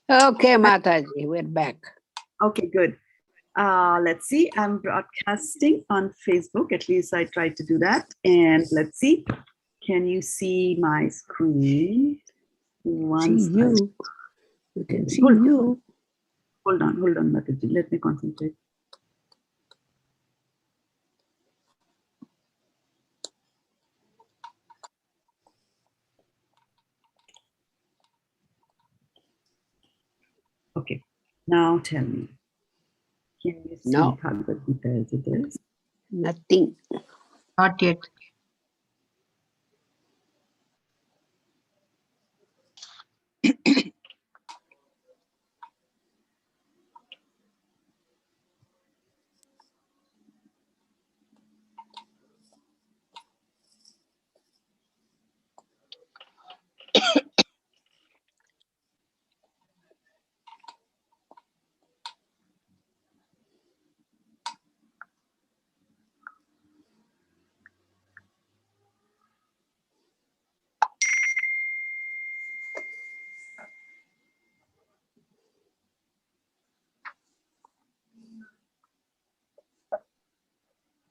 Okay, Mataji, we're back. Okay, good. Let's see. I'm broadcasting on Facebook. At least I tried to do that. And let's see. Can you see my screen? See you. We can see you. Hold on, Mataji. Let me concentrate. Okay. Now tell me. Can you see No. Bhagavad-gita as it is? Nothing. Not yet.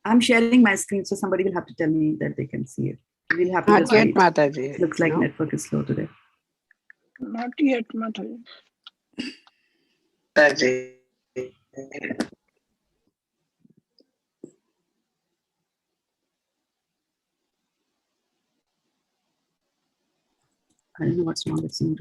I'm sharing my screen, so somebody will have to tell me that they can see it. We'll have to Not just yet, wait. Mataji. Looks like No. network is slow today. Not yet, Mataji. I don't know what's wrong with Zoom.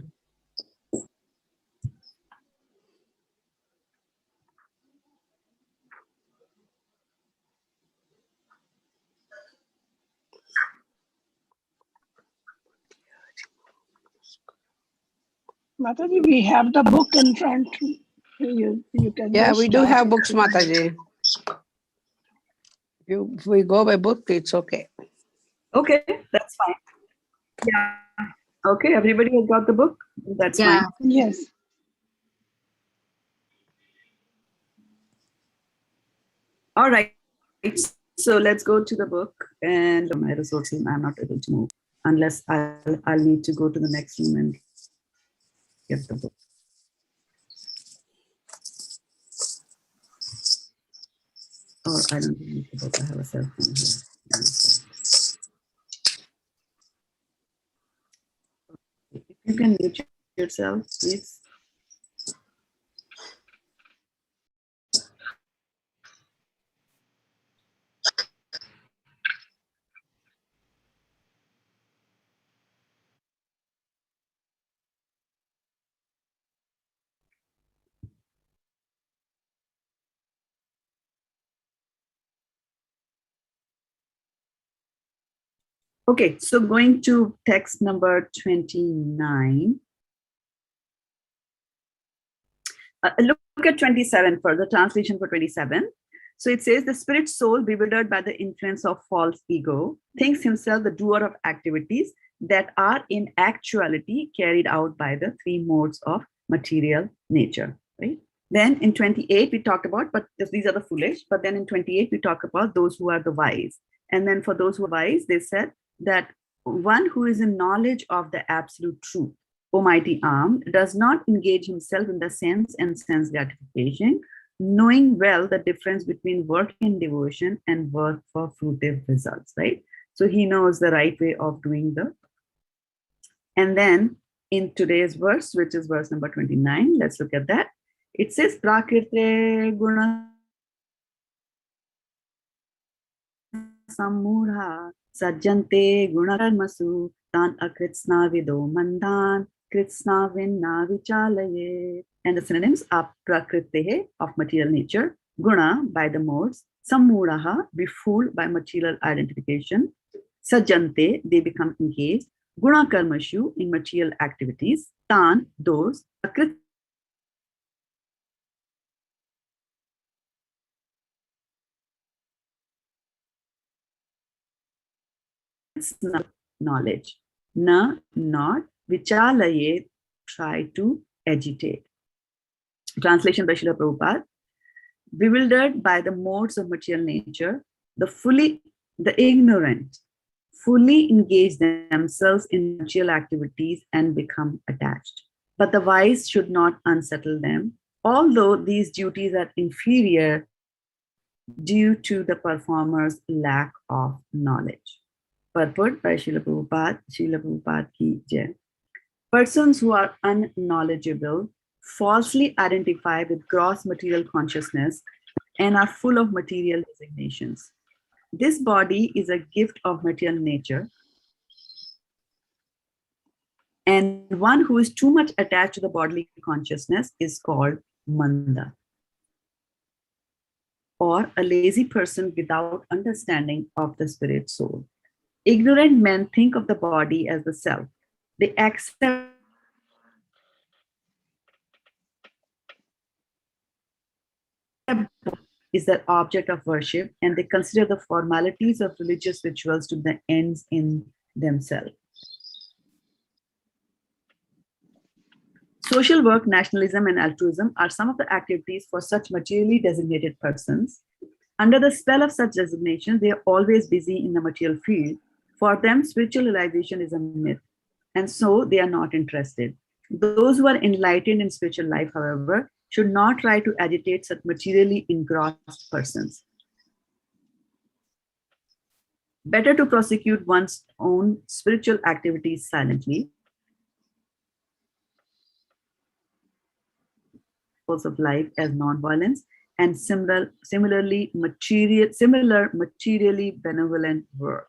Mataji, we have the book in front. You can Yeah, just we do start have it. books, Mataji. If we go by book, it's okay. Okay, that's fine. Yeah. Okay, everybody has got the book? That's Yeah. fine. Yes. All right. So let's go to the book. And my resources, I'm not able to move unless I'll need to go to the next room and get the book. Or I don't need the book. I have a cell phone here. If you can mute yourself, please. Okay, so going to text number 29. Look at 27 for the translation for 27. So it says, the spirit soul, bewildered by the influence of false ego, thinks himself the doer of activities that are in actuality carried out by the three modes of material nature, right? Then in 28, we talked about, but these are the foolish. But then in 28, we talk about those who are the wise. And then for those who are wise, they said that one who is in knowledge of the absolute truth, Almighty Arm, does not engage himself in the sense and sense gratification, knowing well the difference between work in devotion and work for fruitive results, right? So he knows the right way of doing the. And then in today's verse, which is verse number 29, let's look at that. It says, Prakrite guna samudha sajjante gunakarmasu tan akritsna vido mandan kritsna vinna vichalaye. And the synonyms are prakrite of material nature, guna by the modes, sammudaha befooled by material identification, sajjante they become engaged, guna karmashu in material activities, tan those, akrit knowledge. Na, not. Vichalaye, try to agitate. Translation by Srila Prabhupada. Bewildered by the modes of material nature, the ignorant fully engage themselves in material activities and become attached. But the wise should not unsettle them, although these duties are inferior due to the performer's lack of knowledge. Purport by Srila Prabhupada ki jai. Persons who are unknowledgeable falsely identify with gross material consciousness and are full of material designations. This body is a gift of material nature, and one who is too much attached to the bodily consciousness is called manda, or a lazy person without understanding of the spirit soul. Ignorant men think of the body as the self. They accept is the object of worship, and they consider the formalities of religious rituals to be the ends in themselves. Social work, nationalism, and altruism are some of the activities for such materially designated persons. Under the spell of such designations, they are always busy in the material field. For them, spiritual realization is a myth, and so they are not interested. Those who are enlightened in spiritual life, however, should not try to agitate such materially engrossed persons. Better to prosecute one's own spiritual activities silently of life as non-violence and similar materially benevolent work.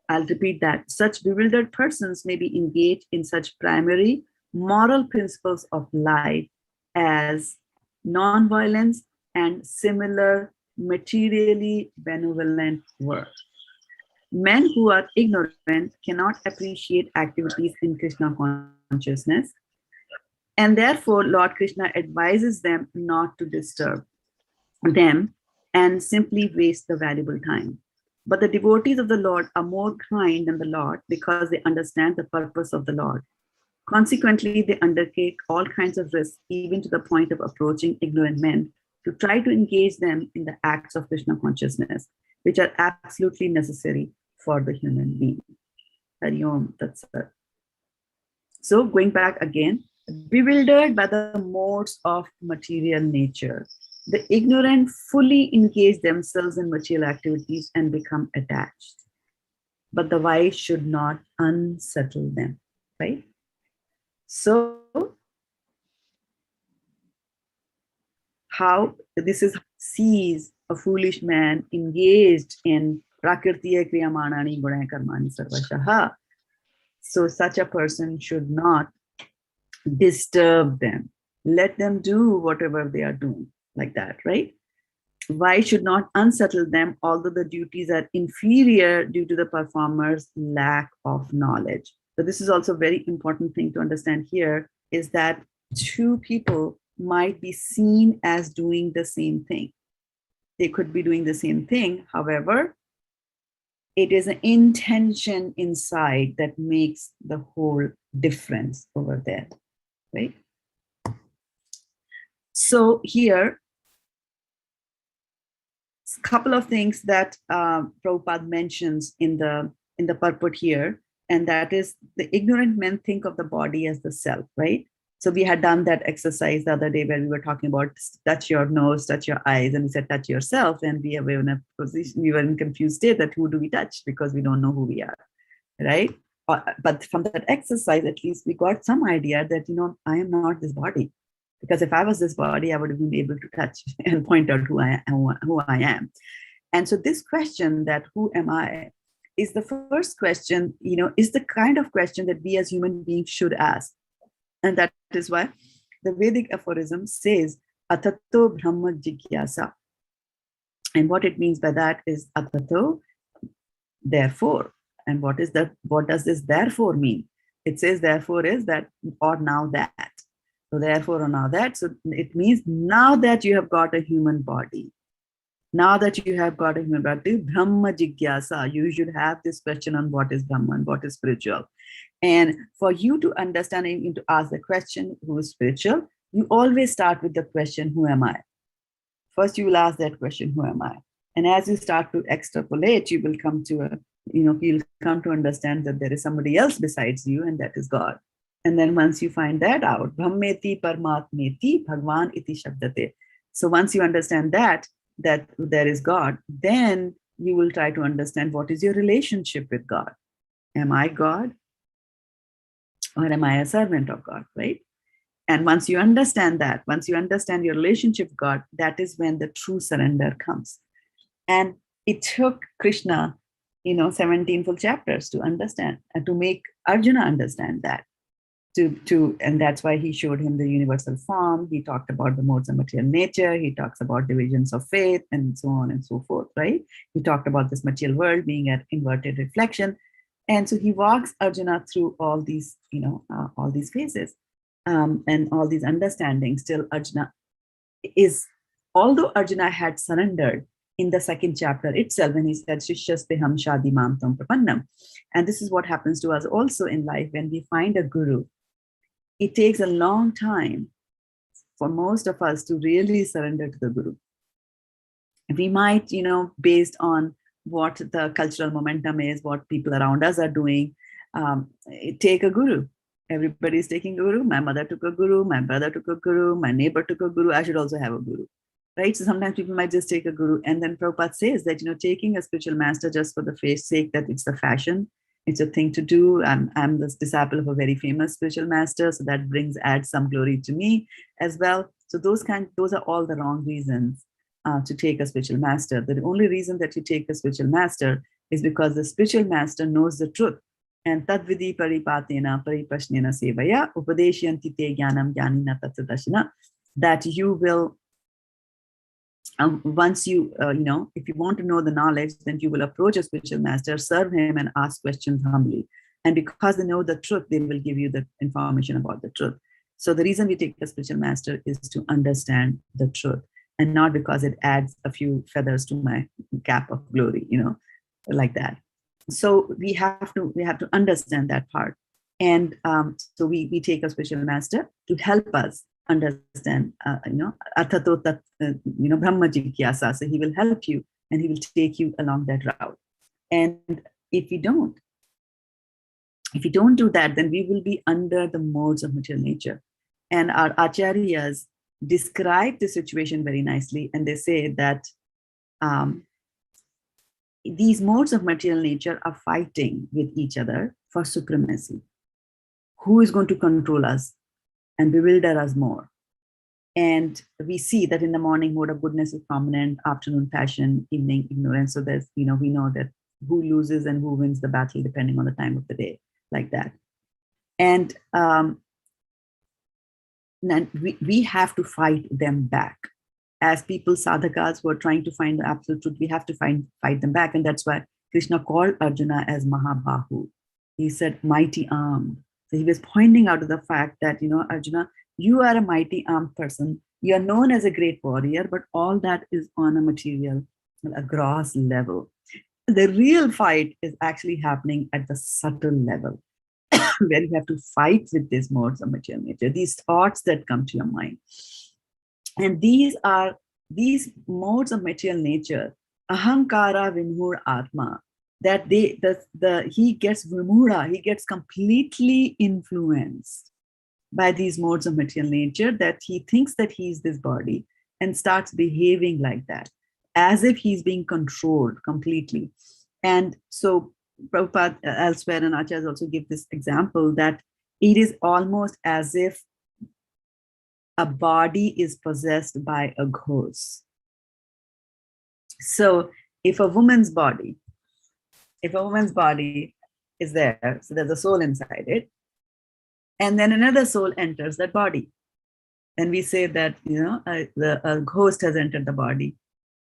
I'll repeat that. Such bewildered persons may be engaged in such primary moral principles of life as non-violence and similar materially benevolent work. Men who are ignorant cannot appreciate activities in Krishna consciousness, and therefore Lord Krishna advises them not to disturb them and simply waste the valuable time. But the devotees of the Lord are more kind than the Lord because they understand the purpose of the Lord. Consequently, they undertake all kinds of risks, even to the point of approaching ignorant men to try to engage them in the acts of Krishna consciousness, which are absolutely necessary for the human being. Hari Om Tat Sat. So going back again, bewildered by the modes of material nature, the ignorant fully engage themselves in material activities and become attached. But the wise should not unsettle them, right? So, how this is sees a foolish man engaged in prakirtiya kriyamanani gunaya karmani sarvashaha. So such a person should not disturb them. Let them do whatever they are doing, like that, right? Why should not unsettle them, although the duties are inferior due to the performer's lack of knowledge. So this is also a very important thing to understand here, is that two people might be seen as doing the same thing. They could be doing the same thing. However, it is an intention inside that makes the whole difference over there, right? So here, a couple of things that Prabhupada mentions in the purport here, and that is the ignorant men think of the body as the self, right? So we had done that exercise the other day where we were talking about touch your nose, touch your eyes, and we said touch yourself, and we were in a position, we were in confused state that who do we touch because we don't know who we are, right? But from that exercise, at least we got some idea that, you know, I am not this body. Because if I was this body, I would have been able to touch and point out who I am. And so this question that who am I is the first question, you know, is the kind of question that we as human beings should ask. And that is why the Vedic aphorism says, Atato Brahma Jigyasa. And what it means by that is Atato, therefore. And what does this therefore mean? It says therefore is that, or now that. So therefore, or now that, so it means now that you have got a human body, Brahma Jigyasa, you should have this question on what is Brahman, what is spiritual. And for you to understand and to ask the question, who is spiritual, you always start with the question, who am I? First, you will ask that question, who am I? And as you start to extrapolate, you will come to you'll come to understand that there is somebody else besides you, and that is God. And then once you find that out, Brahmeti Paramatmeti Bhagwan iti Shabdate. So once you understand that there is God, then you will try to understand what is your relationship with God. Am I God? Or am I a servant of God, right? And once you understand that, once you understand your relationship with God, that is when the true surrender comes. And it took Krishna, 17 full chapters to understand and to make Arjuna understand that. And that's why he showed him the universal form. He talked about the modes of material nature. He talks about divisions of faith and so on and so forth, right? He talked about this material world being an inverted reflection. And so he walks Arjuna through all these, all these phases and all these understandings. Still, Arjuna is, although Arjuna had surrendered in the second chapter itself, when he said, Shishyasteham Shadi Mam Tam Prapannam. And this is what happens to us also in life when we find a guru. It takes a long time for most of us to really surrender to the guru. We might, based on what the cultural momentum is, what people around us are doing, take a guru. Everybody's taking a guru. My mother took a guru. My brother took a guru. My neighbor took a guru. I should also have a guru, right? So sometimes people might just take a guru. And then Prabhupada says that, taking a spiritual master just for the sake that it's the fashion, it's a thing to do. I'm the disciple of a very famous spiritual master, so that adds some glory to me as well. So those are all the wrong reasons to take a spiritual master. The only reason that you take a spiritual master is because the spiritual master knows the truth. And tadvidi paripatena paripashnena sevaya upadeshyanti te jnanam jnanina tatsadashina, that you will, once you, if you want to know the knowledge, then you will approach a spiritual master, serve him and ask questions humbly. And because they know the truth, they will give you the information about the truth. So the reason we take a spiritual master is to understand the truth, and not because it adds a few feathers to my cap of glory, like that. So we have to understand that part. And so we take a spiritual master to help us understand, Athato Tat, Brahma Jigyasa. So he will help you and he will take you along that route. And if you don't do that, then we will be under the modes of material nature. And our acharyas describe the situation very nicely. And they say that these modes of material nature are fighting with each other for supremacy. Who is going to control us and bewilder us more? And we see that in the morning, mode of goodness is prominent, afternoon passion, evening ignorance. So there's, we know that who loses and who wins the battle depending on the time of the day, like that. And we have to fight them back. As people, sadhakas, who are trying to find the absolute truth, we have to fight them back. And that's why Krishna called Arjuna as Mahabahu. He said, mighty armed. So he was pointing out to the fact that, Arjuna, you are a mighty armed person. You are known as a great warrior, but all that is on a material, a gross level. The real fight is actually happening at the subtle level, where you have to fight with these modes of material nature, these thoughts that come to your mind. And these modes of material nature, ahankara vimur atma, that he gets vimura, he gets completely influenced by these modes of material nature, that he thinks that he's this body and starts behaving like that, as if he's being controlled completely. And so Prabhupada elsewhere and Acharyas also give this example that it is almost as if a body is possessed by a ghost. So if a woman's body is there, so there's a soul inside it, and then another soul enters that body, and we say that a ghost has entered the body,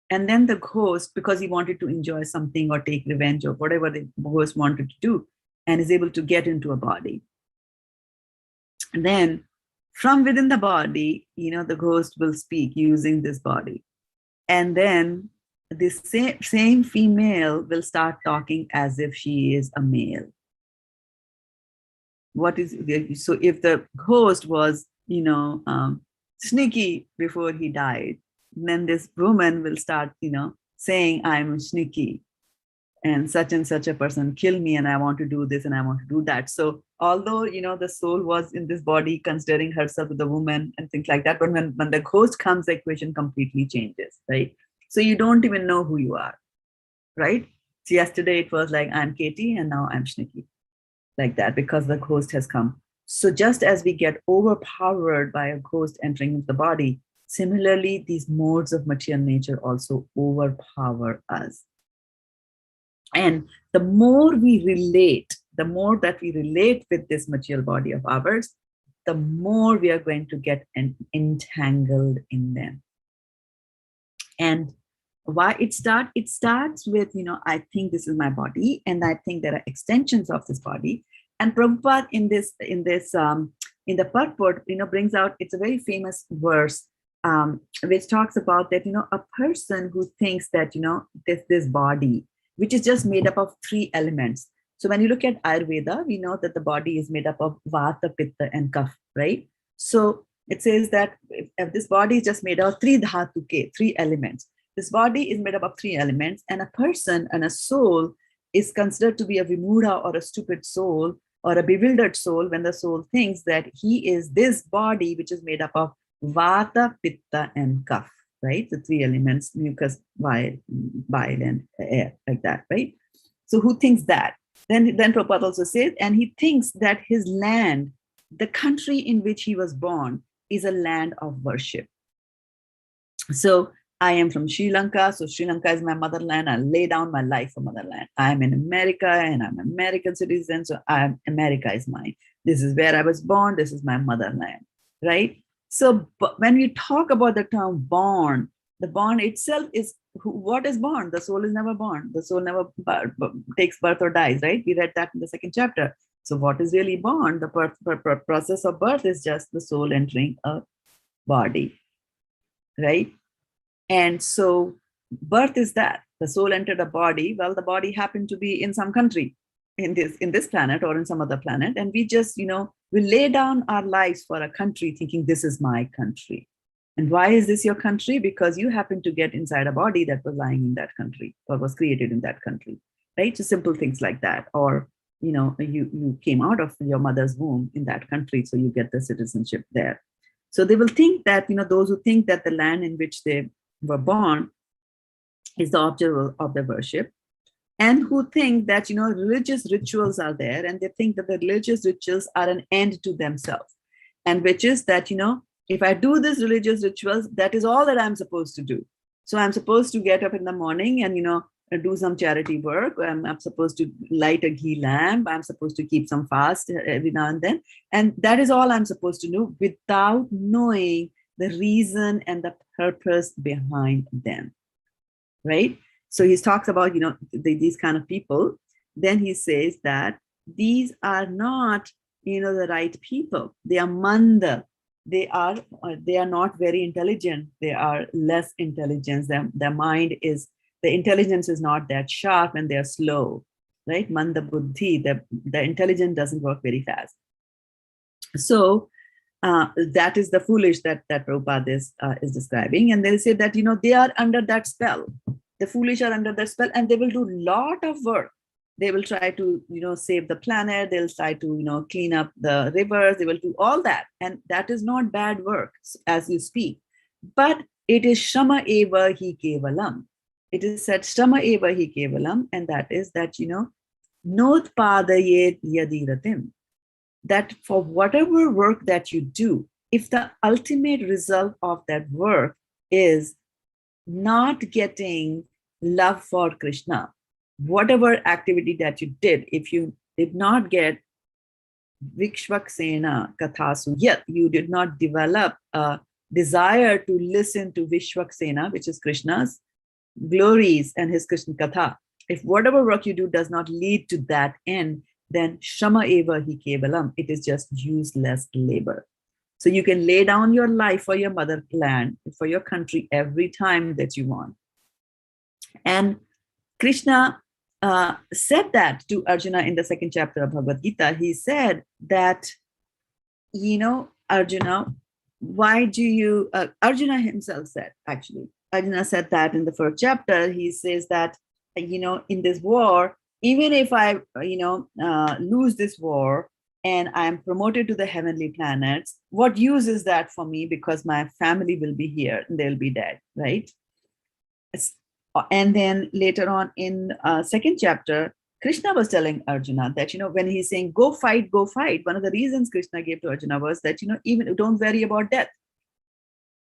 and then the ghost, because he wanted to enjoy something or take revenge or whatever the ghost wanted to do, and is able to get into a body, and then from within the body, the ghost will speak using this body. And then this same female will start talking as if she is a male. So if the ghost was, sneaky before he died, then this woman will start, saying, I'm sneaky. and such a person kill me, and I want to do this and I want to do that. So although, the soul was in this body considering herself with the woman and things like that, but when the ghost comes, the equation completely changes, right? So you don't even know who you are, right? So yesterday it was like, I'm Katie, and now I'm Shnikki, like that, because the ghost has come. So just as we get overpowered by a ghost entering into the body, similarly, these modes of material nature also overpower us. And the more we relate, the more that we relate with this material body of ours, the more we are going to get entangled in them. And why it starts with, I think this is my body, and I think there are extensions of this body. And Prabhupada in the purport, brings out, it's a very famous verse, which talks about that, a person who thinks that, this body, which is just made up of 3 elements. So when you look at Ayurveda, we know that the body is made up of Vata, Pitta, and Kapha, right? So it says that if this body is just made up of 3 dhatuke, 3 elements. This body is made up of 3 elements, and a person and a soul is considered to be a vimudha, or a stupid soul, or a bewildered soul, when the soul thinks that he is this body, which is made up of Vata, Pitta, and Kapha, right? The 3 elements, mucus, bile, and air, like that, right? So who thinks that? Then Prabhupada also says, and he thinks that his land, the country in which he was born, is a land of worship. So I am from Sri Lanka, so Sri Lanka is my motherland. I lay down my life for motherland. I'm in America, and I'm an American citizen, so America is mine. This is where I was born. This is my motherland, right? So when we talk about the term born, the born itself is, what is born? The soul is never born. The soul never takes birth or dies, right? We read that in the 2nd chapter. So what is really born? The process of birth is just the soul entering a body, right? And so birth is that. The soul entered a body. Well, the body happened to be in some country, in this planet or in some other planet. And we just, we lay down our lives for a country thinking this is my country. And why is this your country? Because you happen to get inside a body that was lying in that country or was created in that country, right? So simple things like that. Or, you came out of your mother's womb in that country, so you get the citizenship there. So they will think that, those who think that the land in which they were born is the object of their worship, and who think that, religious rituals are there, and they think that the religious rituals are an end to themselves, and which is that, if I do these religious rituals, that is all that I'm supposed to do. So I'm supposed to get up in the morning and, do some charity work. I'm supposed to light a ghee lamp. I'm supposed to keep some fast every now and then. And that is all I'm supposed to do, without knowing the reason and the purpose behind them, right? So he talks about, these kind of people. Then he says that these are not, the right people. They are manda. They are not very intelligent. They are less intelligent. Their mind is, the intelligence is not that sharp, and they are slow, right? Manda buddhi, the intelligence doesn't work very fast. So that is the foolish that Prabhupada is describing. And they say that, they are under that spell. The foolish are under that spell, and they will do a lot of work. They will try to, save the planet. They'll try to, clean up the rivers. They will do all that. And that is not bad work as you speak. But it is Shama eva hi kevalam. It is said Shama eva hi kevalam. And that is that, notpadayet yadiratim. That for whatever work that you do, if the ultimate result of that work is not getting love for Krishna, whatever activity that you did, if you did not get Vishwaksena Kathasu, yet you did not develop a desire to listen to Vishwaksena, which is Krishna's glories and his Krishna Katha, if whatever work you do does not lead to that end, then Shama eva hi kevalam, it is just useless labor. So you can lay down your life for your motherland, for your country every time that you want. And Krishna said that to Arjuna in the 2nd chapter of Bhagavad-gita. He said that, Arjuna, why do you, Arjuna himself said, actually, Arjuna said that in the 1st chapter. He says that, in this war, even if I, lose this war and I'm promoted to the heavenly planets, what use is that for me? Because my family will be here and they'll be dead, right? And then later on in second chapter, Krishna was telling Arjuna that, when he's saying, go fight, one of the reasons Krishna gave to Arjuna was that, even don't worry about death.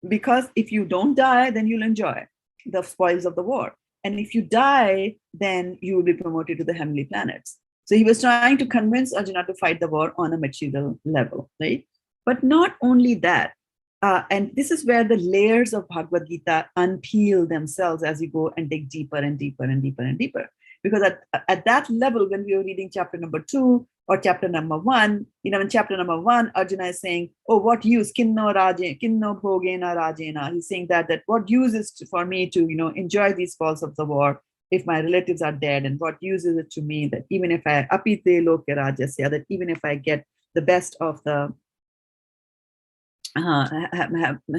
Because if you don't die, then you'll enjoy the spoils of the war. And if you die, then you will be promoted to the heavenly planets. So he was trying to convince Arjuna to fight the war on a material level, right? But not only that, and this is where the layers of Bhagavad-gita unpeel themselves as you go and dig deeper and deeper and deeper and deeper. Because at that level, when we were reading chapter number 2 or chapter number 1, in chapter number 1, Arjuna is saying, oh, what use? Kinno bhogena rajena. He's saying that what use is for me to, enjoy these spoils of the war if my relatives are dead? And what use is it to me that even if I apite loke rajasya, that even if I get the best of the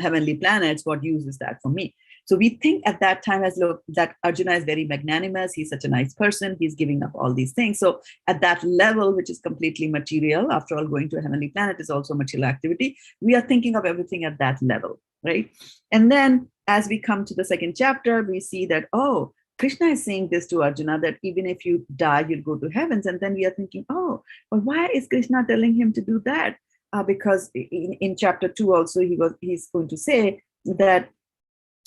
heavenly planets, what use is that for me? So we think at that time that Arjuna is very magnanimous. He's such a nice person. He's giving up all these things. So at that level, which is completely material, after all, going to a heavenly planet is also material activity. We are thinking of everything at that level, right? And then as we come to the second chapter, we see that, oh, Krishna is saying this to Arjuna, that even if you die, you'll go to heavens. And then we are thinking, oh, well, why is Krishna telling him to do that? Because in chapter 2 also, he's going to say that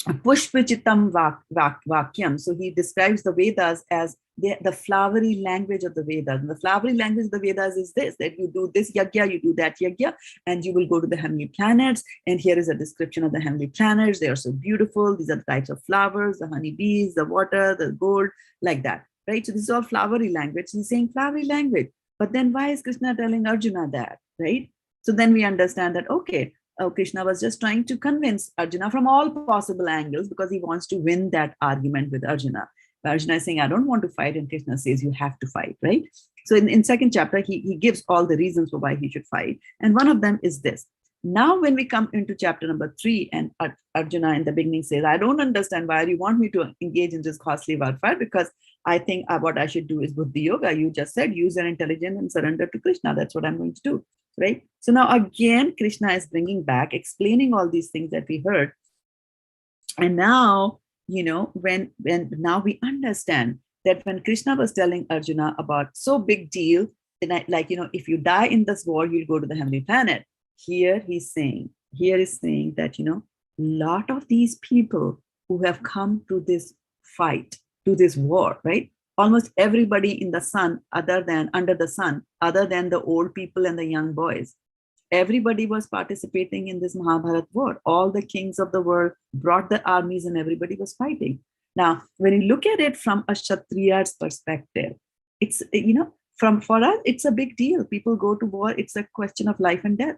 Pushpichitam Vakyam. So he describes the Vedas as the flowery language of the Vedas. And the flowery language of the Vedas is this, that you do this yagya, you do that yagya, and you will go to the heavenly planets. And here is a description of the heavenly planets. They are so beautiful. These are the types of flowers, the honeybees, the water, the gold, like that, right? So this is all flowery language. He's saying flowery language. But then why is Krishna telling Arjuna that, right? So then we understand that, okay, Krishna was just trying to convince Arjuna from all possible angles because he wants to win that argument with Arjuna. But Arjuna is saying, I don't want to fight. And Krishna says, you have to fight, right? So in second chapter, he gives all the reasons for why he should fight. And one of them is this. Now, when we come into chapter number 3, and Arjuna in the beginning says, I don't understand why you want me to engage in this costly warfare, because I think what I should do is buddhi yoga. You just said, use your intelligence and surrender to Krishna. That's what I'm going to do. Right? So now again, Krishna is bringing back, explaining all these things that we heard. And now, when now we understand that when Krishna was telling Arjuna about so big deal, if you die in this war, you'll go to the heavenly planet. Here is saying that, lot of these people who have come to this fight, to this war, right? Almost everybody in the sun, under the sun, other than the old people and the young boys, everybody was participating in this Mahabharat war. All the kings of the world brought the armies and everybody was fighting. Now, when you look at it from a Kshatriya's perspective, it's, for us, it's a big deal. People go to war. It's a question of life and death.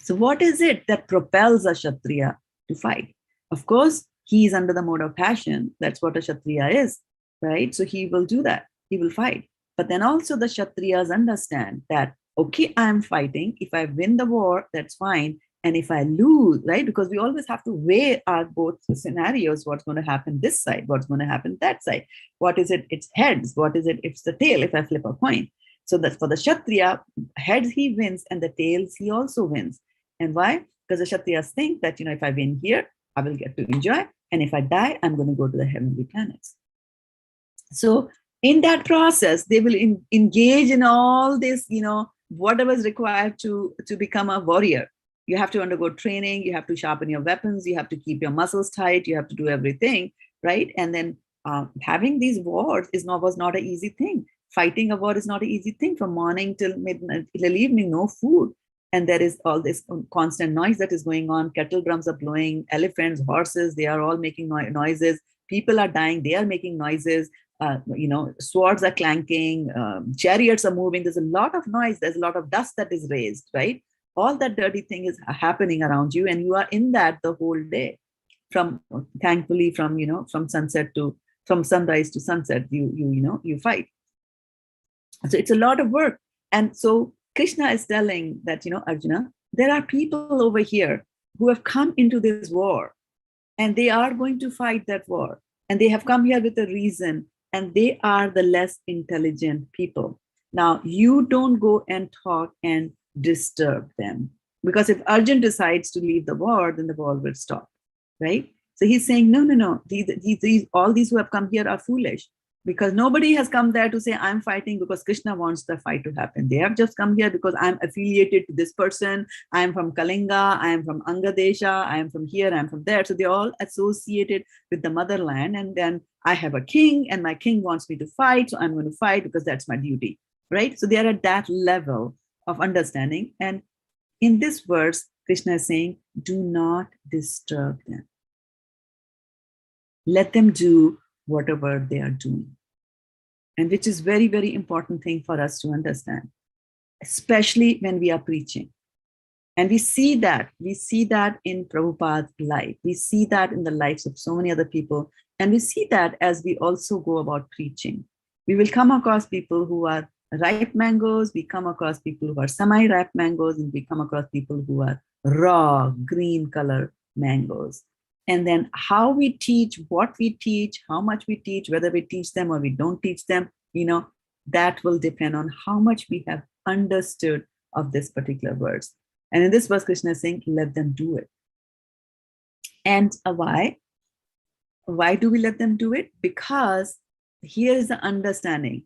So what is it that propels a Kshatriya to fight? Of course, he is under the mode of passion. That's what a Kshatriya is. Right? So he will do that. He will fight. But then also the Kshatriyas understand that, okay, I'm fighting. If I win the war, that's fine. And if I lose, right? Because we always have to weigh our both scenarios. What's going to happen this side? What's going to happen that side? What is it? It's heads. What is it? It's the tail if I flip a coin. So that for the Kshatriya, heads he wins and the tails he also wins. And why? Because the Kshatriyas think that, if I win here, I will get to enjoy. And if I die, I'm going to go to the heavenly planets. So in that process, they will engage in all this, whatever is required to become a warrior. You have to undergo training. You have to sharpen your weapons. You have to keep your muscles tight. You have to do everything, right? And then having these wars was not an easy thing. Fighting a war is not an easy thing. From morning till midnight, till evening, no food. And there is all this constant noise that is going on. Kettle drums are blowing. Elephants, horses, they are all making noises. People are dying. They are making noises. Swords are clanking, chariots are moving. There's a lot of noise. There's a lot of dust that is raised, right? All that dirty thing is happening around you, and you are in that the whole day. Thankfully, from sunrise to sunset, you fight. So it's a lot of work. And so Krishna is telling that, Arjuna, there are people over here who have come into this war, and they are going to fight that war. and they have come here with a reason, and they are the less intelligent people. Now, you don't go and talk and disturb them, because if Arjun decides to leave the war, then the war will stop, right? So he's saying, no, no, no. All these who have come here are foolish, because nobody has come there to say, I'm fighting because Krishna wants the fight to happen. They have just come here because I'm affiliated to this person. I'm from Kalinga. I'm from Angadesha. I'm from here. I'm from there. So they're all associated with the motherland. And then I have a king, and my king wants me to fight. So I'm going to fight because that's my duty, right? So they are at that level of understanding. And in this verse, Krishna is saying, do not disturb them. Let them do whatever they are doing. And which is very, very important thing for us to understand, especially when we are preaching. And we see that in Prabhupada's life. We see that in the lives of so many other people. And we see that as we also go about preaching. We will come across people who are ripe mangoes. We come across people who are semi-ripe mangoes. And we come across people who are raw, green color mangoes. And then how we teach, what we teach, how much we teach, whether we teach them or we don't teach them, that will depend on how much we have understood of this particular verse. And in this verse, Krishna is saying, let them do it. And why? Why do we let them do it? Because here is the understanding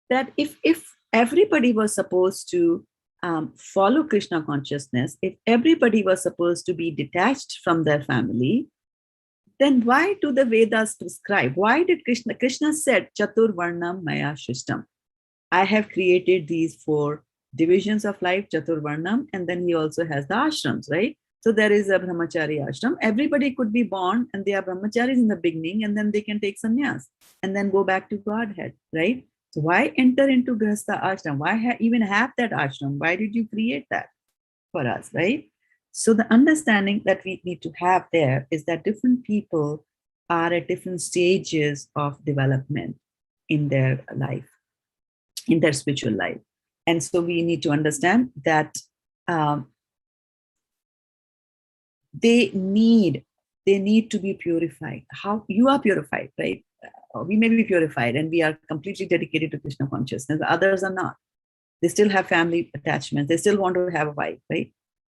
that if everybody was supposed to follow Krishna consciousness, if everybody was supposed to be detached from their family, then why do the Vedas prescribe? Why did Krishna said, Chatur Varnam Maya Shishtam. I have created these 4 divisions of life, Chatur Varnam, and then he also has the ashrams, right? So there is a brahmachari ashram. Everybody could be born and they are brahmacharis in the beginning, and then they can take sannyas and then go back to Godhead, right? So why enter into Grihastha ashram? Why even have that ashram? Why did you create that for us, right? So the understanding that we need to have there is that different people are at different stages of development in their life, in their spiritual life. And so we need to understand that they need to be purified. How you are purified, right? We may be purified and we are completely dedicated to Krishna consciousness. Others are not. They still have family attachments. They still want to have a wife, right?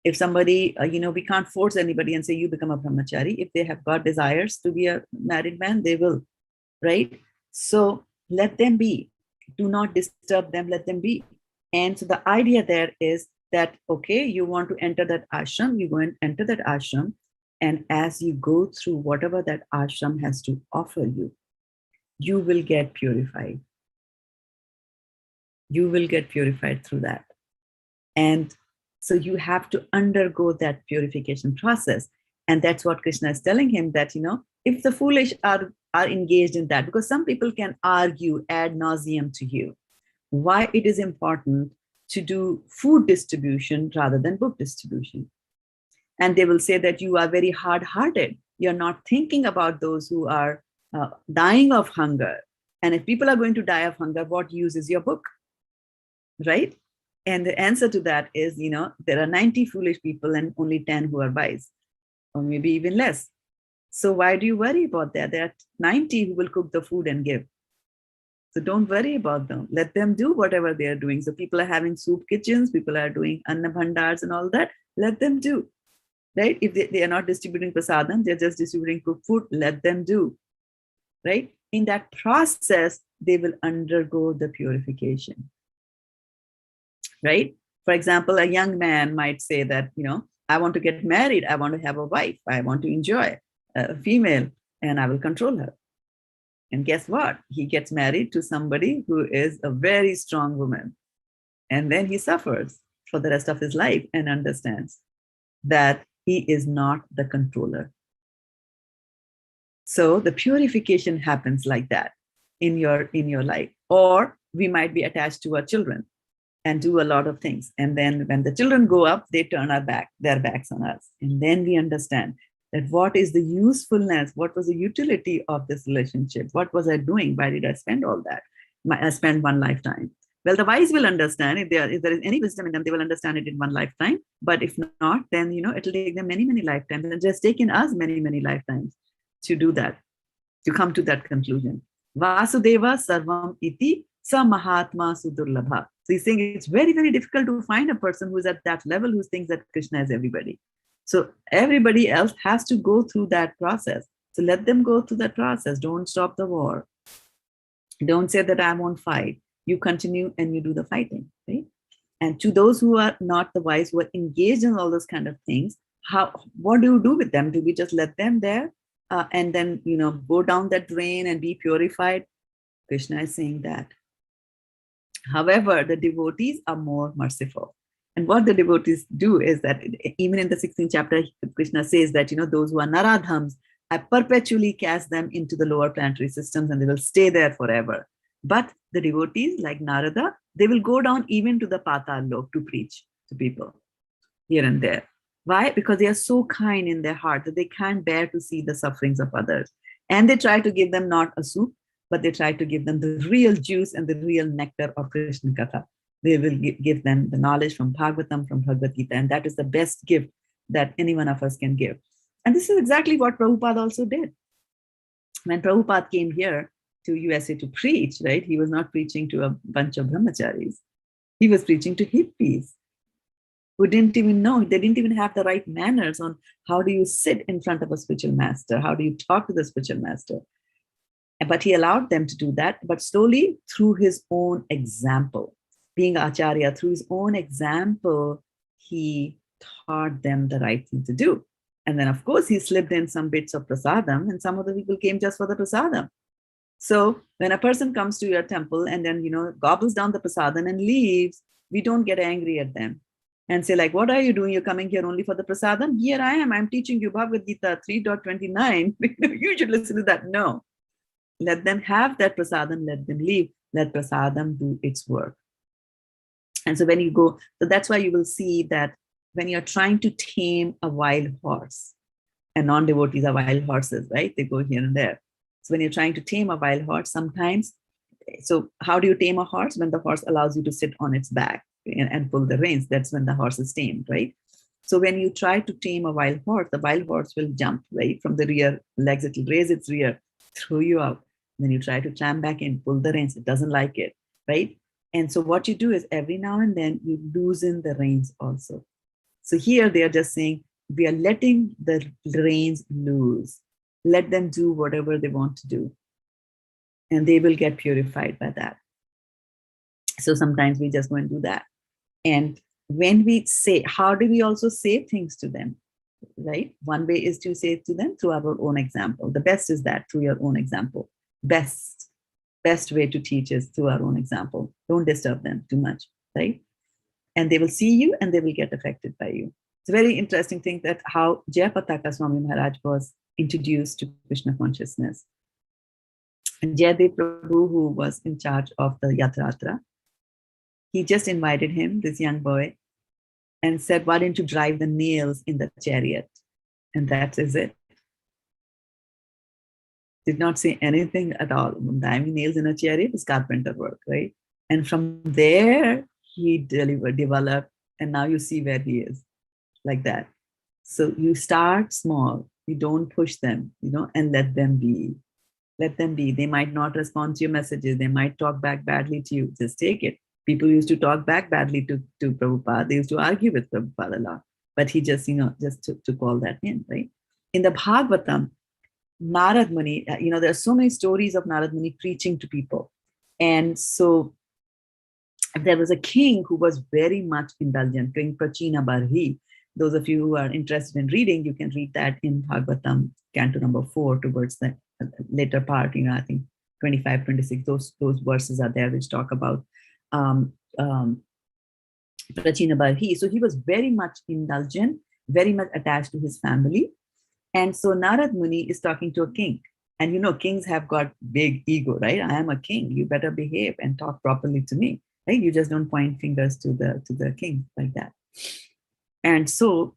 If somebody, we can't force anybody and say, you become a brahmachari. If they have got desires to be a married man, they will, right? So let them be. Do not disturb them. Let them be. And so the idea there is that, okay, you want to enter that ashram, you go and enter that ashram. And as you go through whatever that ashram has to offer you, you will get purified. You will get purified through that. And so you have to undergo that purification process. And that's what Krishna is telling him, that, if the foolish are engaged in that, because some people can argue ad nauseum to you why it is important to do food distribution rather than book distribution. And they will say that you are very hard-hearted. You're not thinking about those who are dying of hunger. And if people are going to die of hunger, what use is your book, right? And the answer to that is, there are 90 foolish people and only 10 who are wise, or maybe even less. So why do you worry about that? There are 90 who will cook the food and give. So don't worry about them. Let them do whatever they are doing. So people are having soup kitchens, people are doing anna bhandars and all that. Let them do, right? If they are not distributing prasadam, they're just distributing cooked food, let them do, right? In that process, they will undergo the purification, right? For example, a young man might say that, I want to get married. I want to have a wife. I want to enjoy a female, and I will control her. And guess what? He gets married to somebody who is a very strong woman. And then he suffers for the rest of his life and understands that he is not the controller. So the purification happens like that in your life. Or we might be attached to our children and do a lot of things. And then when the children grow up, they turn their backs on us. And then we understand that what is the usefulness, what was the utility of this relationship? What was I doing? Why did I spend all that? I spent one lifetime. Well, the wise will understand. If there is any wisdom in them, they will understand it in one lifetime. But if not, then, it'll take them many, many lifetimes. And it's just taken us many, many lifetimes to do that. to come to that conclusion. Vasudeva sarvam iti sa mahatma sudurlabha. So he's saying it's very, very difficult to find a person who's at that level who thinks that Krishna is everybody. So everybody else has to go through that process. So let them go through that process. Don't stop the war. Don't say that I won't fight. You continue and you do the fighting, right? And to those who are not the wise, who are engaged in all those kind of things, what do you do with them? Do we just let them there and then go down that drain and be purified? Krishna is saying that. However, the devotees are more merciful. And what the devotees do is that even in the 16th chapter, Krishna says that, those who are naradhams, I perpetually cast them into the lower planetary systems and they will stay there forever. But the devotees like Narada, they will go down even to the Patal Lok to preach to people here and there. Why? Because they are so kind in their heart that they can't bear to see the sufferings of others. And they try to give them not a soup, but they try to give them the real juice and the real nectar of Krishna Katha. They will give them the knowledge from Bhagavatam, from Bhagavad-gita, and that is the best gift that any one of us can give. And this is exactly what Prabhupada also did. When Prabhupada came here to USA to preach, right, he was not preaching to a bunch of brahmacharis. He was preaching to hippies who didn't even know, they didn't even have the right manners on how do you sit in front of a spiritual master, how do you talk to the spiritual master. But he allowed them to do that, but slowly through his own example. Being Acharya, through his own example, he taught them the right thing to do. And then, of course, he slipped in some bits of prasadam, and some of the people came just for the prasadam. So when a person comes to your temple and then, gobbles down the prasadam and leaves, we don't get angry at them and say, like, what are you doing? You're coming here only for the prasadam? Here I am. I'm teaching you Bhagavad-gita 3.29. You should listen to that. No. Let them have that prasadam. Let them leave. Let prasadam do its work. And so when you go, so that's why you will see that when you're trying to tame a wild horse, and non-devotees are wild horses, right? They go here and there. So when you're trying to tame a wild horse, sometimes, so how do you tame a horse? When the horse allows you to sit on its back and pull the reins, that's when the horse is tamed, right? So when you try to tame a wild horse, the wild horse will jump, right? From the rear legs, it will raise its rear, throw you out. Then you try to climb back in, pull the reins, it doesn't like it, right? And so what you do is every now and then you loosen the reins also. So here they are just saying, we are letting the reins loose. Let them do whatever they want to do. And they will get purified by that. So sometimes we just go and do that. And when we say, how do we also say things to them, right? One way is to say to them through our own example. The best is that, through your own example. Best way to teach is through our own example. Don't disturb them too much, right? And they will see you and they will get affected by you. It's a very interesting thing that how Jayapataka Swami Maharaj was introduced to Krishna consciousness. And Jayadev Prabhu, who was in charge of the Yatratra, he just invited him, this young boy, and said, why don't you drive the nails in the chariot? And that is it. Did not say anything at all. Driving nails in a chariot is carpenter work, right? And from there, he developed, and now you see where he is, like that. So you start small, you don't push them, and let them be. Let them be. They might not respond to your messages. They might talk back badly to you. Just take it. People used to talk back badly to Prabhupada. They used to argue with Prabhupada a lot. But he just, just took all that in, right? In the Bhagavatam, Narad Muni, there are so many stories of Narad Muni preaching to people. And so there was a king who was very much indulgent, King Prachina Barhi. Those of you who are interested in reading, you can read that in Bhagavatam, canto number 4, towards the later part, I think 25, 26, those verses are there which talk about Prachina Barhi. So he was very much indulgent, very much attached to his family. And so Narad Muni is talking to a king. And kings have got big ego, right? I am a king. You better behave and talk properly to me, right? You just don't point fingers to the king like that. And so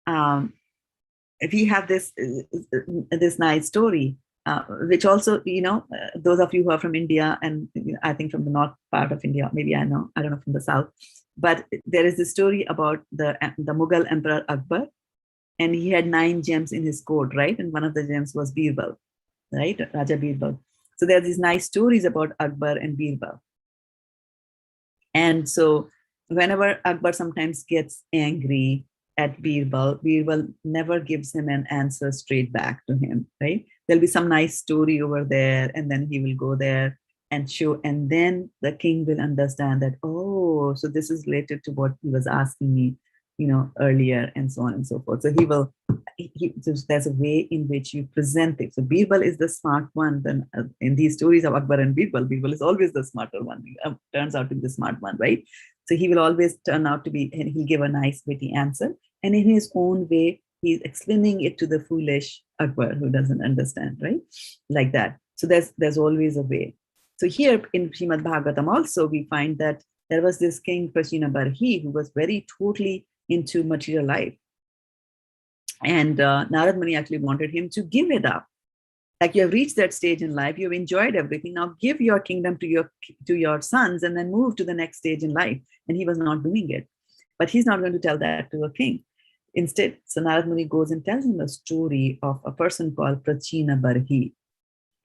we have this nice story, which also, those of you who are from India, and I think from the north part of India, maybe I don't know from the south, but there is this story about the Mughal Emperor Akbar. and he had 9 gems in his court, right? And one of the gems was Birbal, right? Raja Birbal. So there are these nice stories about Akbar and Birbal. And so whenever Akbar sometimes gets angry at Birbal, Birbal never gives him an answer straight back to him, right? There'll be some nice story over there, and then he will go there and show, and then the king will understand that, oh, so this is related to what he was asking me, earlier, and so on and so forth. So there's a way in which you present it. So Birbal is the smart one. Then in these stories of Akbar and Birbal, Birbal is always the smarter one. Turns out to be the smart one, right? So he will always turn out to be, and he'll give a nice witty answer. And in his own way, he's explaining it to the foolish Akbar who doesn't understand, right? Like that. So there's always a way. So here in Srimad Bhagavatam also, we find that there was this king Prachina Barhi who was very totally into material life. And Narad Muni actually wanted him to give it up. Like, you have reached that stage in life, you've enjoyed everything. Now give your kingdom to your sons and then move to the next stage in life. And he was not doing it. But he's not going to tell that to a king. Instead, so Narad Muni goes and tells him a story of a person called Prachina Barhi.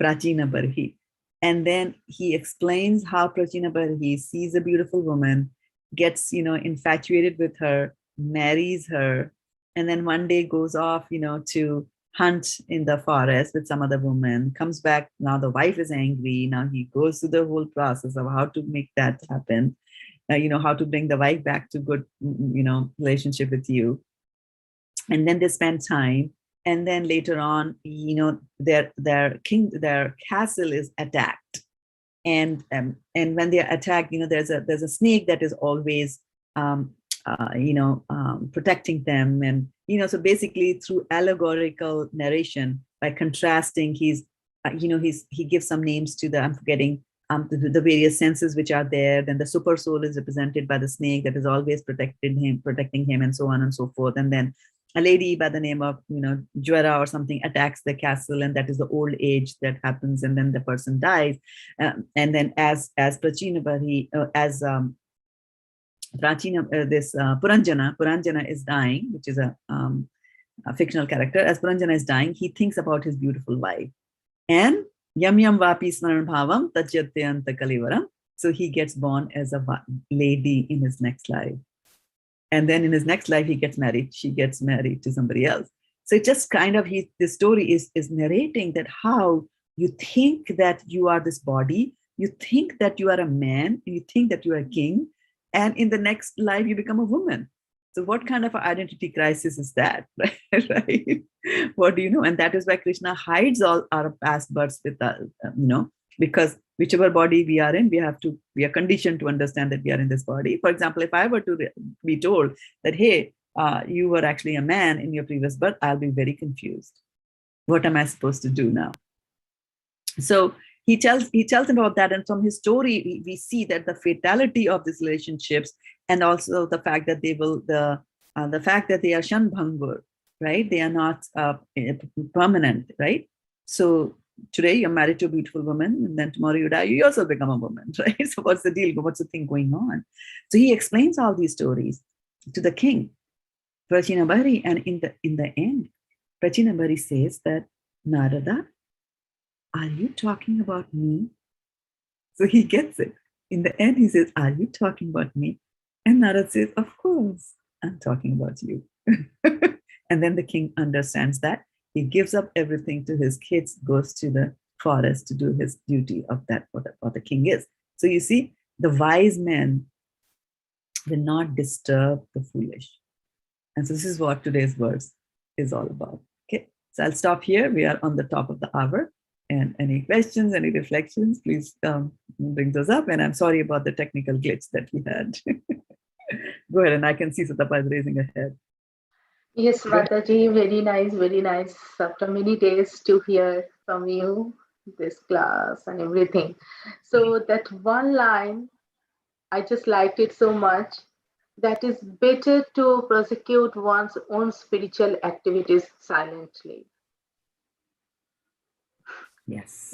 Prachina Barhi. And then he explains how Prachina Barhi sees a beautiful woman, gets, infatuated with her, marries her, and then one day goes off, to hunt in the forest with some other woman, comes back. Now the wife is angry. Now he goes through the whole process of how to make that happen, how to bring the wife back to good, relationship with you. And then they spend time. And then later on, their castle is attacked. And when they are attacked, there's a snake that is always, protecting them. And, so basically through allegorical narration, by contrasting, he gives some names to I'm forgetting, the various senses which are there. Then the super soul is represented by the snake that is always protecting him, and so on and so forth. And then a lady by the name of, Jwara or something attacks the castle, and that is the old age that happens, and then the person dies. And then as Prachina Barhi, Puranjana is dying, which is a fictional character. As Puranjana is dying, he thinks about his beautiful wife. And yam yam vapi smaran bhavam tajyatyanta kalivaram. So he gets born as a lady in his next life. And then in his next life, he gets married. She gets married to somebody else. So it just kind of, this story is narrating that how you think that you are this body, you think that you are a man, and you think that you are a king, and in the next life, you become a woman. So what kind of identity crisis is that, right? What do you know? And that is why Krishna hides all our past births with us, because whichever body we are in, we are conditioned to understand that we are in this body. For example, if I were to be told that, hey, you were actually a man in your previous birth, I'll be very confused. What am I supposed to do now? So he tells him about that. And from his story, we see that the fatality of these relationships, and also the fact that they are shanbhangur, right? They are not permanent, right? So today you're married to a beautiful woman, and then tomorrow you die, you also become a woman, right? So what's the deal? What's the thing going on? So he explains all these stories to the king, Prachina Barhi, and in the end, Prachina Barhi says that, Narada, are you talking about me? So he gets it. In the end, he says, are you talking about me? And Narada says, of course, I'm talking about you. And then the king understands that. He gives up everything to his kids, goes to the forest to do his duty of that, what the king is. So you see, the wise men will not disturb the foolish. And so this is what today's verse is all about. Okay, so I'll stop here. We are on the top of the hour. And any questions, any reflections, please bring those up. And I'm sorry about the technical glitch that we had. Go ahead, and I can see Satapa is raising her head. Yes, Mataji, very nice, very nice. After many days to hear from you, this class and everything. So that one line, I just liked it so much. That is better to prosecute one's own spiritual activities silently. Yes.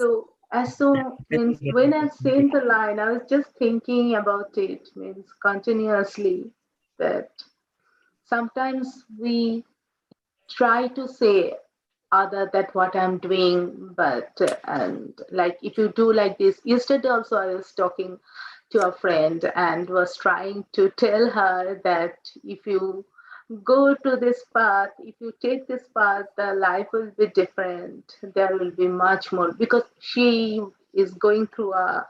Means when I've seen the line, I was just thinking about it, means continuously, that sometimes we try to say other that what I'm doing, but and like if you do like this. Yesterday also I was talking to a friend and was trying to tell her that if you go to this path, if you take this path, the life will be different. There will be much more, because she is going through a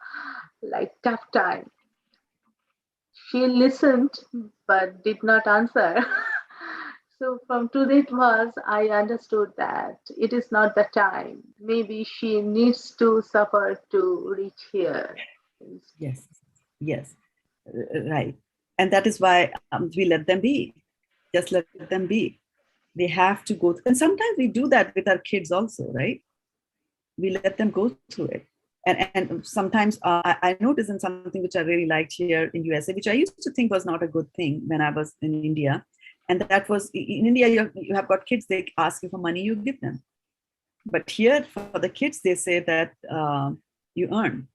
like tough time. She listened but did not answer. So from today's was I understood that it is not the time. Maybe she needs to suffer to reach here. Yes, yes, right. And that is why we let them be. Just let them be. They have to go. And sometimes we do that with our kids also, right? We let them go through it. And sometimes I noticed in something which I really liked here in USA, which I used to think was not a good thing when I was in India. And that was in India, you have got kids, they ask you for money, you give them. But here for the kids, they say that you earn.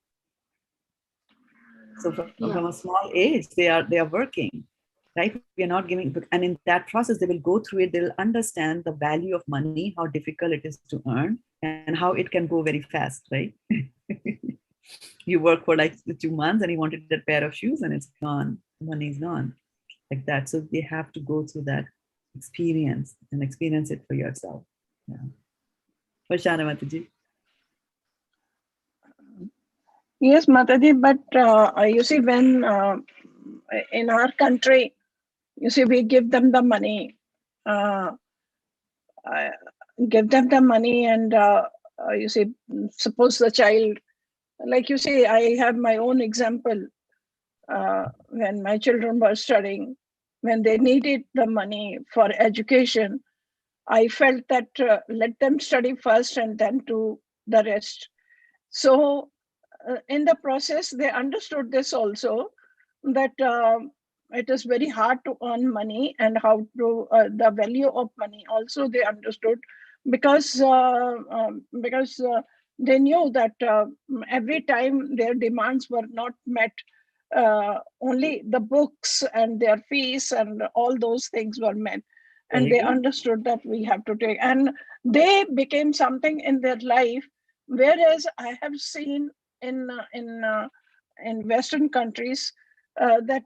So from a small age, they are working, right? We are not giving, and in that process, they will go through it. They'll understand the value of money, how difficult it is to earn, and how it can go very fast, right? You work for like 2 months, and you wanted that pair of shoes, and it's gone. Money is gone, like that. So they have to go through that experience and experience it for yourself. Yeah. Varshana Mataji. Yes, Mataji, but you see, when in our country, you see, we give them the money, uh, and you see, suppose the child, like you say, I have my own example. When my children were studying, when they needed the money for education, I felt that let them study first and then do the rest. So, in the process, they understood this also, that it is very hard to earn money, and how to the value of money. Also, they understood, because they knew that every time their demands were not met, only the books and their fees and all those things were met, and Very they good. understood that we have to take, and they became something in their life. Whereas I have seen in Western countries that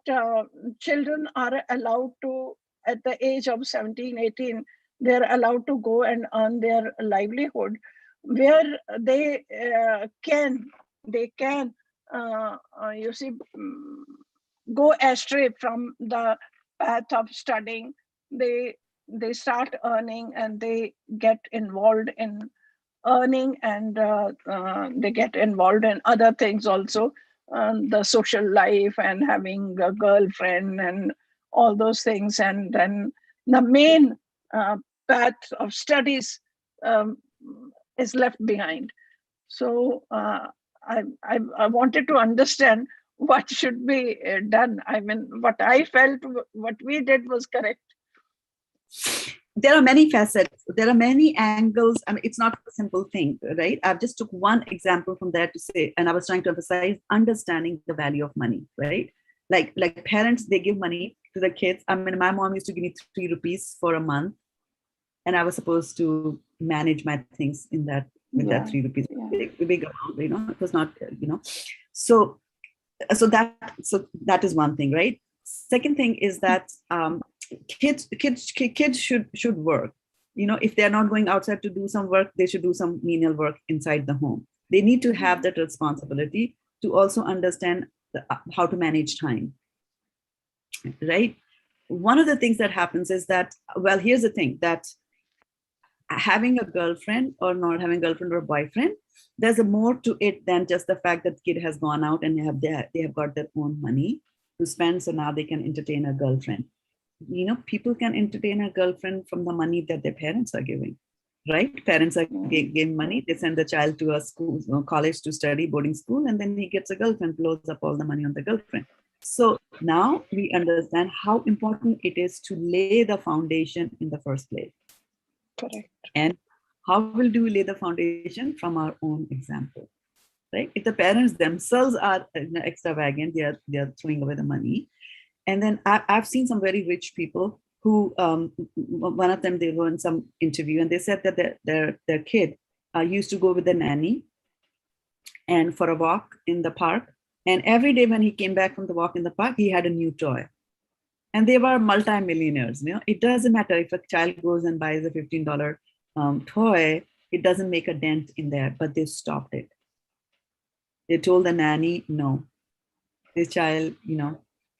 children are allowed to, at the age of 17, 18, they're allowed to go and earn their livelihood, where they can you see, go astray from the path of studying. They start earning, and they get involved in earning, and they get involved in other things also, the social life and having a girlfriend and all those things, and then the main uh, path of studies um, is left behind. So I wanted to understand what should be done. I mean, what I felt, what we did was correct. There are many facets, there are many angles. I mean, it's not a simple thing, right? I've just took one example from there to say, and I was trying to emphasize understanding the value of money, right? Like parents, they give money to the kids. I mean, my mom used to give me 3 rupees for a month, and I was supposed to manage my things in that with that 3 rupees. Big amount, it was not, so that is one thing, right? Second thing is that kids should work. If they're not going outside to do some work, they should do some menial work inside the home. They need to have that responsibility to also understand how to manage time, right? One of the things that happens is that, well, here's the thing, that having a girlfriend or not having a girlfriend or a boyfriend, there's a more to it than just the fact that the kid has gone out and they have got their own money to spend, so now they can entertain a girlfriend. People can entertain a girlfriend from the money that their parents are giving, right? Parents are giving money, they send the child to a school, college to study, boarding school, and then he gets a girlfriend, blows up all the money on the girlfriend. So now we understand how important it is to lay the foundation in the first place. Correct. And how will do we lay the foundation? From our own example, right? If the parents themselves are extravagant, they are throwing away the money. And then I've seen some very rich people who one of them, they were in some interview, and they said that their kid used to go with the nanny and for a walk in the park, and every day when he came back from the walk in the park, he had a new toy. And they were multi-millionaires. It doesn't matter if a child goes and buys a $15 toy, it doesn't make a dent in there, but they stopped it. They told the nanny, no, this child,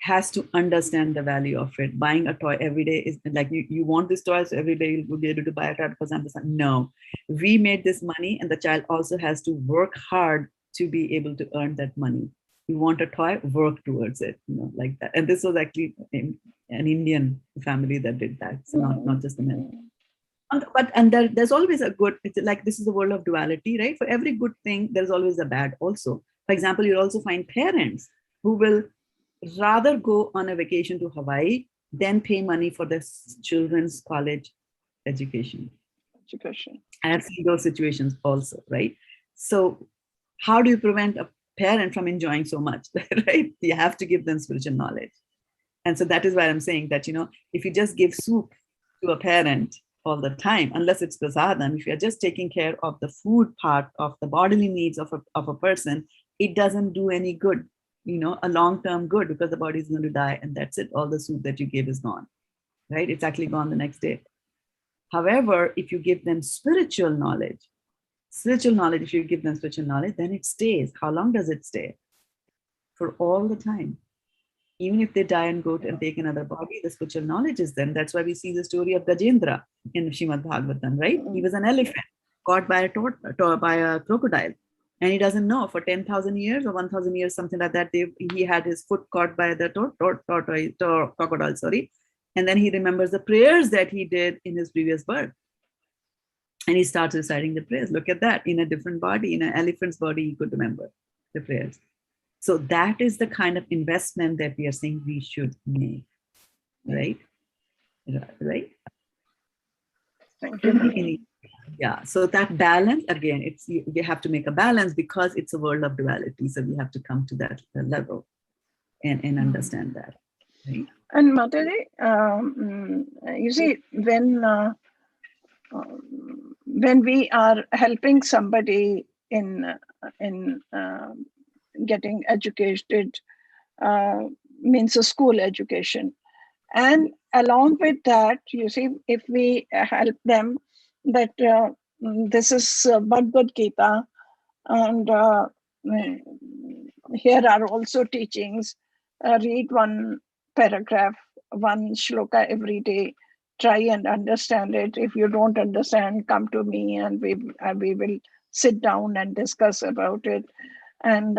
has to understand the value of it. Buying a toy every day is like, you want this toy, so every day you will be able to buy a toy because I'm the son. No, we made this money, and the child also has to work hard to be able to earn that money. You want a toy, work towards it, like that. And this was actually an Indian family that did that. So not just American. But there's always a good, it's like, this is the world of duality, right? For every good thing, there's always a bad also. For example, you'll also find parents who will rather go on a vacation to Hawaii than pay money for their children's college education. I have seen those situations also, right? So how do you prevent a parent from enjoying so much, right? You have to give them spiritual knowledge. And so that is why I'm saying that, if you just give soup to a parent all the time, unless it's prasadam, if you're just taking care of the food part of the bodily needs of a person, it doesn't do any good, a long-term good, because the body is going to die, and that's it. All the soup that you gave is gone, right? It's actually gone the next day. However, if you give them spiritual knowledge, if you give them spiritual knowledge, then it stays. How long does it stay? For all the time. Even if they die and go and take another body, the spiritual knowledge is then. That's why we see the story of Gajendra in Srimad Bhagavatam, right? He was an elephant caught by a crocodile. And he doesn't know, for 10,000 years or 1,000 years, something like that, he had his foot caught by the crocodile, sorry. And then he remembers the prayers that he did in his previous birth. And he starts reciting the prayers. Look at that. In a different body, in an elephant's body, he could remember the prayers. So that is the kind of investment that we are saying we should make, right? Right? Thank you. Yeah, so that balance, again, we have to make a balance because it's a world of duality. So we have to come to that level and understand that, right? And Mataji, you see, when we are helping somebody in getting educated, means a school education, and along with that, you see, if we help them that this is Bhagavad-gita, and here are also teachings, read one paragraph, one shloka every day, try and understand it. If you don't understand, come to me, and we will sit down and discuss about it. And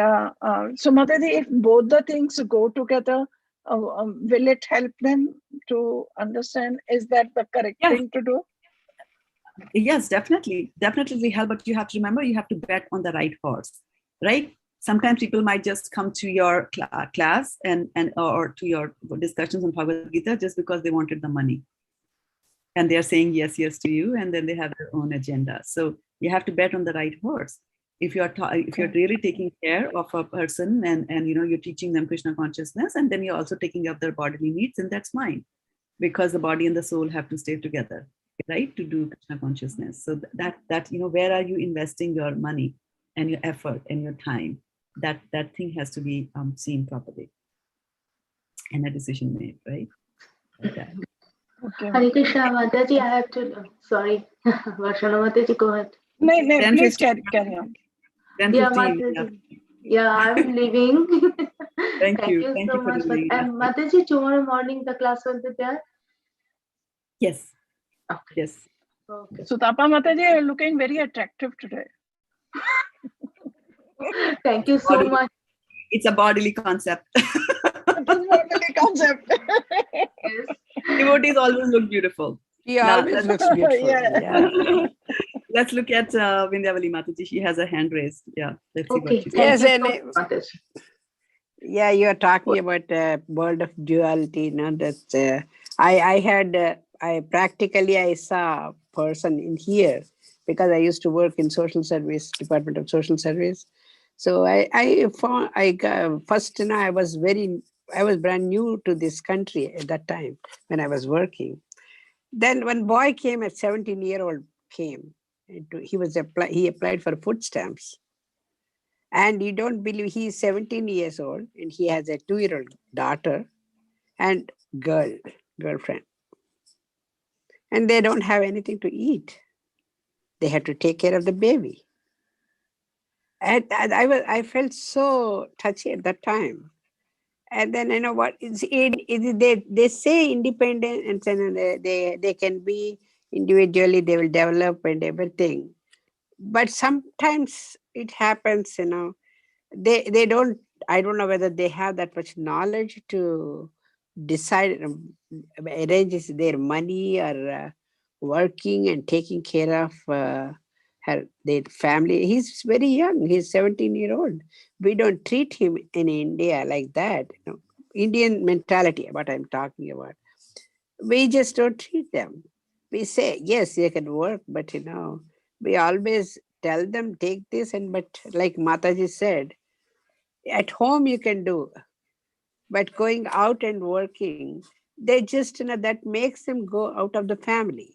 so Mataji, if both the things go together, will it help them to understand? Is that the correct thing to do? Yes, definitely will help, but you have to remember, you have to bet on the right horse, right? Sometimes people might just come to your class or to your discussions on Bhagavad-gita just because they wanted the money, and they're saying yes to you, and then they have their own agenda. So you have to bet on the right horse. If you're really taking care of a person and you're teaching them Krishna consciousness, and then you're also taking up their bodily needs, and that's fine, because the body and the soul have to stay together, right, to do Krishna consciousness. So that where are you investing your money and your effort and your time? That thing has to be seen properly and a decision made, right? Okay. Hare Krishna, Mataji, I have to. Sorry, Varshana Mataji, go ahead. No, please carry on. Yeah, Mataji. Yeah, I'm leaving. Thank you so much. And Mataji, tomorrow morning the class will be there? Yes. Okay. Yes. Okay. So Tapa Mataji, you're looking very attractive today. Thank you so much. It's a bodily concept. It is bodily concept. Yes. Devotees always look beautiful. He always looks beautiful. Yeah. Let's look at Vindhyavali Mataji. She has a hand raised. Yeah. Let's see Okay. what she Yes, Thank and you so much, Mataji. yeah, you are talking about the world of duality. That I saw a person in here because I used to work in social service, Department of Social Service. So I found first, I was very I was brand new to this country at that time when I was working. Then one boy came, a 17-year-old came. He applied for food stamps. And you don't believe, he's 17 years old and he has a 2-year-old daughter and girlfriend. And they don't have anything to eat. They have to take care of the baby. And I felt so touchy at that time. And then you know what? They say independent, and then they can be individually. They will develop and everything. But sometimes it happens. They don't. I don't know whether they have that much knowledge to decide, arrange their money or working and taking care of their family. He's very young. He's 17-year-old. We don't treat him in India like that. Indian mentality, what I'm talking about. We just don't treat them. We say, yes, they can work, but we always tell them, take this, but like Mataji said, at home you can do, but going out and working, they just, that makes them go out of the family.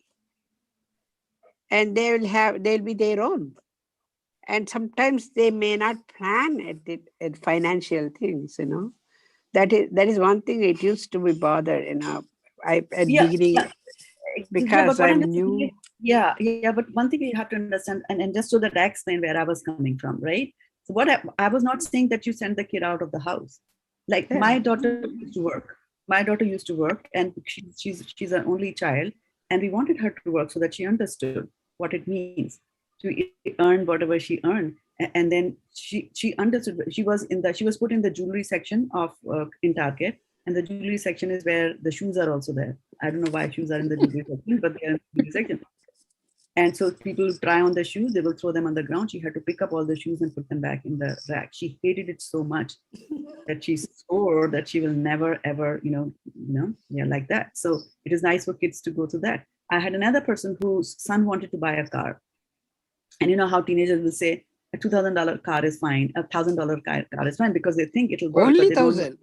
And they'll be their own. And sometimes they may not plan at financial things, That is one thing it used to be bothered, at beginning, because but I'm just new. saying is, but one thing you have to understand, and just so that I explain where I was coming from, right? So what I was not saying that you send the kid out of the house. Like my daughter used to work. My daughter used to work, and she's an only child, and we wanted her to work so that she understood what it means to earn whatever she earned. And then she understood. She was put in the jewelry section of in Target, and the jewelry section is where the shoes are also there. I don't know why shoes are in the jewelry section, but they are in the jewelry section. And so people try on the shoes, they will throw them on the ground. She had to pick up all the shoes and put them back in the rack. She hated it so much that she swore that she will never, ever, like that. So it is nice for kids to go to that. I had another person whose son wanted to buy a car. And you know how teenagers will say, a $2,000 car is fine, a $1,000 car is fine, because they think it'll work. Only but they 1,000.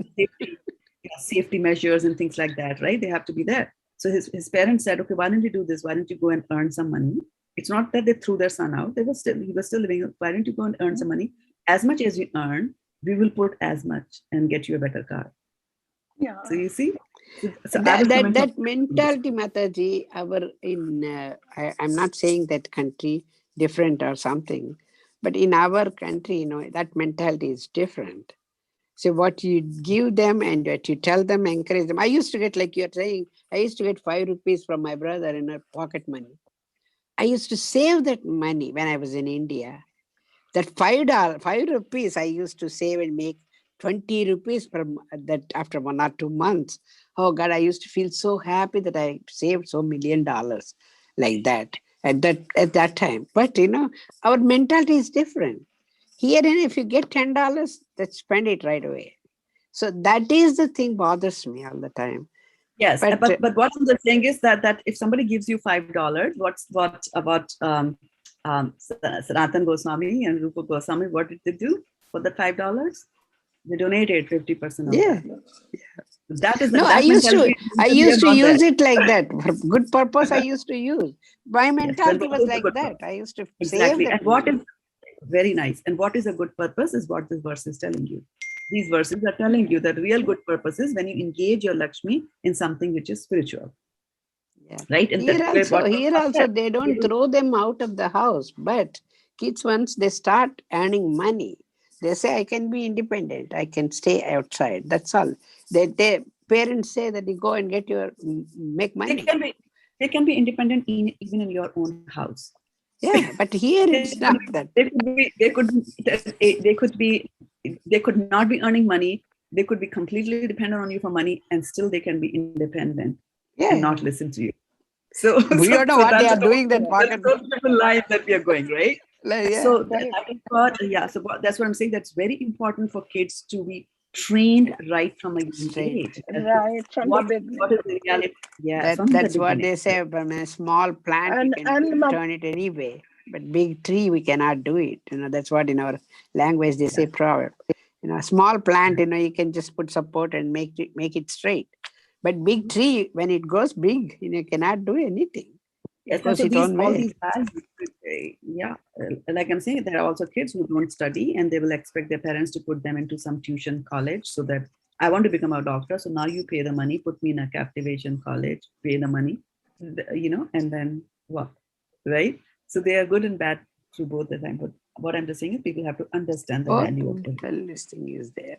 Safety measures and things like that, right? They have to be there. So his parents said, okay, why don't you do this? Why don't you go and earn some money? It's not that they threw their son out. He was still living. Why don't you go and earn some money? As much as you earn, we will put as much and get you a better car. Yeah. So you see? So that mentality, Mataji, I'm not saying that country different or something, but in our country, that mentality is different. So what you give them and what you tell them, encourage them. I used to get, like you're saying, I used to get 5 rupees from my brother in her pocket money. I used to save that money when I was in India. That $5 rupees I used to save and make 20 rupees from that after 1 or 2 months. Oh God, I used to feel so happy that I saved so $1 million like that at that time. But our mentality is different. Here, if you get $10, let's spend it right away. So that is the thing bothers me all the time. Yes, but what I'm saying is that if somebody gives you $5, what about Sanatan Goswami and Rupa Goswami, what did they do for the $5? They donated 50% of that. That is I used to use it like that for good purpose. I used to use. My mentality was like that. I used to save that. And what is very nice, and what is a good purpose is what this verse is telling you. These verses are telling you that real good purpose is when you engage your Lakshmi in something which is spiritual. Yeah. Right? And here also they don't throw them out of the house, but kids, once they start earning money, they say, I can be independent, I can stay outside. That's all. Their parents say that you go and make money. They can be independent even in your own house. Yeah, but here it's not that. They could not be earning money. They could be completely dependent on you for money, and still they can be independent and not listen to you. So we don't know what they are doing. That pocket. That's the beautiful life that we are going, right? So that's what I'm saying. That's very important for kids to be trained right from a young age. Right from the beginning. What is the reality? Yeah, that's what they say. From a small plant, we can turn it anyway. But big tree, we cannot do it. That's what in our language they say proverb. A small plant, you can just put support and make it straight. But big tree, when it grows big, cannot do anything. Yes, It goes and so its own all way. these values, like I'm saying, there are also kids who don't study and they will expect their parents to put them into some tuition college so that I want to become a doctor. So now you pay the money, put me in a captivation college, pay the money, and then what, right? So they are good and bad through both the time. But what I'm just saying is people have to understand the value of it. This thing is there.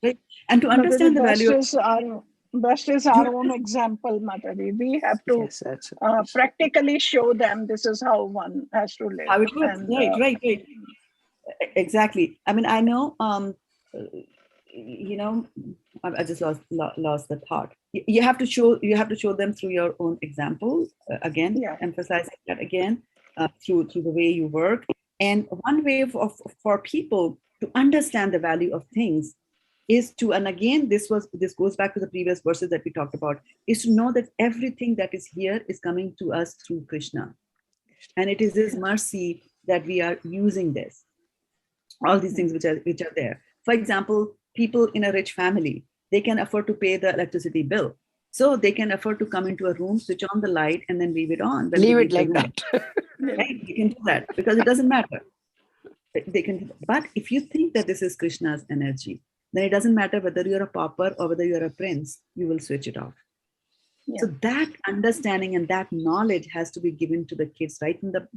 Right? And to understand the value of best is our own example, Mataji. We have to Yes, that's practically show them this is how one has to live. how it works. Right. Exactly. I mean, I know, I just lost the thought. You have to show them through your own example. Again, emphasizing that again, through the way you work. And one way for people to understand the value of things is to, and again, this goes back to the previous verses that we talked about, is to know that everything that is here is coming to us through Krishna. And it is his mercy that we are using this. All these things which are there. For example, people in a rich family, they can afford to pay the electricity bill. So they can afford to come into a room, switch on the light, and then leave it on. Leave it like that. Right? They can do that because it doesn't matter. They can. But if you think that this is Krishna's energy, then it doesn't matter whether you're a pauper or whether you're a prince, you will switch it off. So that understanding and that knowledge has to be given to the kids right in the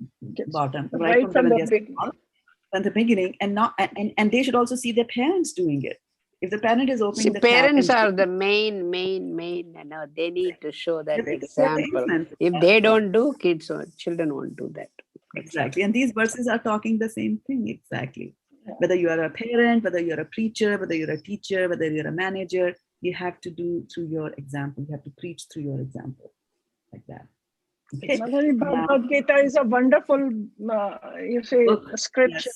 bottom, right from the beginning, and they should also see their parents doing it. If the parent is opening the parents are the main, they need to show that example. If they don't do, children won't do that. Exactly. And these verses are talking the same thing. Exactly. Whether you are a parent, whether you're a preacher, whether you're a teacher, whether you're a manager, you have to do through your example. You have to preach through your example, like that. Okay. Bhagavad-gita is a wonderful, scripture.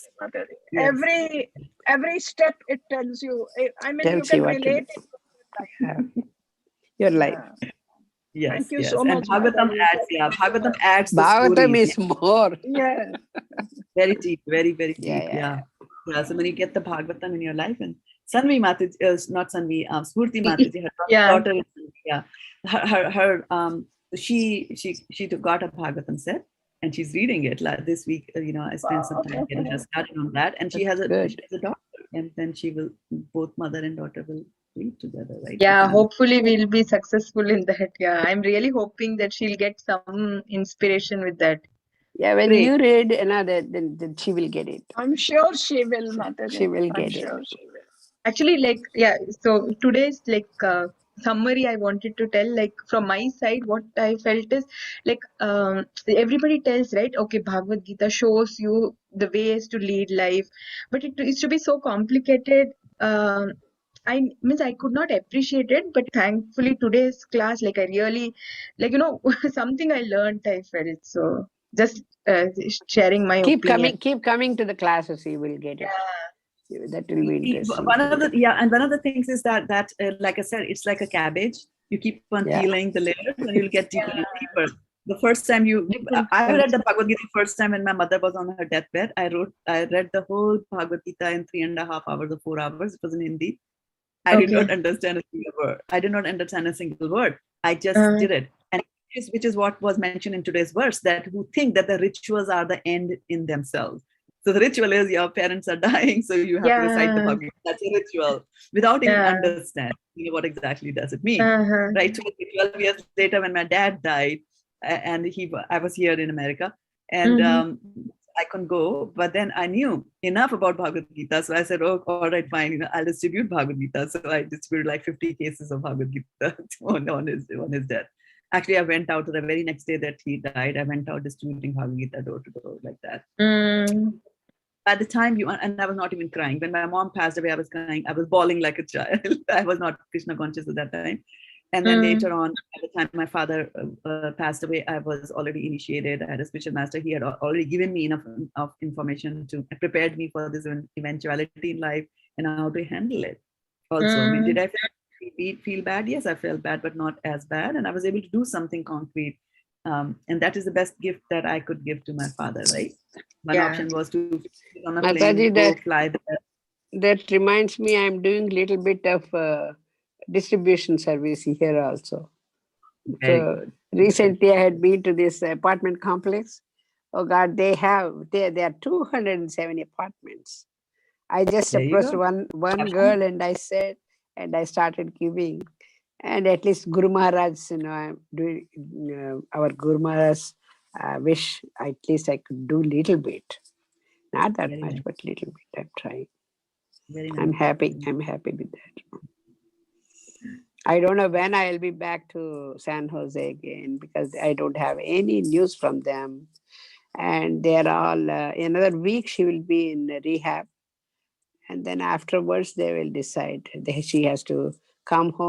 Yes. Every step it tells you. I mean, Tells you you can what to relate do. it. Your life. Yes. Thank you so much. Bhagavatam adds the Bhagavatam stories. is more. Yeah. Very deep, very, very deep. Yeah. So when you get the Bhagavatam in your life, and Sanvi Mataji, not Sanvi, Smurti Mataji, her daughter, she got a Bhagavatam set and she's reading it this week. I spent some time getting her started on that, and she has a daughter, and then both mother and daughter will read together, right? Yeah, hopefully we'll be successful in that. Yeah, I'm really hoping that she'll get some inspiration with that. Yeah, when you read another, then she will get it. I'm sure she will, Mataji. She will get it. Actually, so today's summary I wanted to tell, from my side, what I felt is everybody tells, right? Okay, Bhagavad Gita shows you the ways to lead life, but it used to be so complicated. I could not appreciate it, but thankfully today's class, I really, something I learned, I felt. So just sharing my opinion. Keep coming to the classes, you will get it. That will be interesting. One of the things is that like I said, it's like a cabbage. You keep on peeling the layers and you'll get deeper and deeper. The first time I read the Bhagavad Gita first time when my mother was on her deathbed. I read the whole Bhagavad Gita in 3.5 hours or 4 hours. It was in Hindi. I did not understand a single word. I just did it. And which is what was mentioned in today's verse, that who think that the rituals are the end in themselves. So the ritual is your parents are dying, so you have to recite the Bhagavad Gita. That's a ritual without even understanding what exactly does it mean. Right? So 12 years later, when my dad died, and I was here in America, and I couldn't go, but then I knew enough about Bhagavad Gita. So I said, oh, all right, fine, I'll distribute Bhagavad Gita. So I distributed 50 cases of Bhagavad Gita on his death. Actually, I went out the very next day that he died. I went out distributing Bhagavad Gita door to door like that. By the time and I was not even crying. When my mom passed away, I was crying. I was bawling like a child. I was not Krishna conscious at that time. And then later on, at the time my father passed away, I was already initiated. I had a spiritual master. He had already given me enough of information to prepared me for this eventuality in life and how to handle it. Also, did I feel bad? Yes, I felt bad, but not as bad. And I was able to do something concrete. And that is the best gift that I could give to my father, right? One option was to on a plane, fly there. That reminds me, I'm doing little bit of distribution service here also. Very So good. recently I had been to this apartment complex. Oh God, there are 207 apartments. I just There you approached go. one girl and I said, and I started giving. And at least Guru Maharaj, I'm doing our Guru Maharaj wish at least I could do little bit. Not that Very much, nice. but little bit. I'm trying. Very I'm nice. happy. I'm happy with that. I don't know when I'll be back to San Jose again because I don't have any news from them. And they're all, another week she will be in rehab. And then afterwards they will decide. She has to come home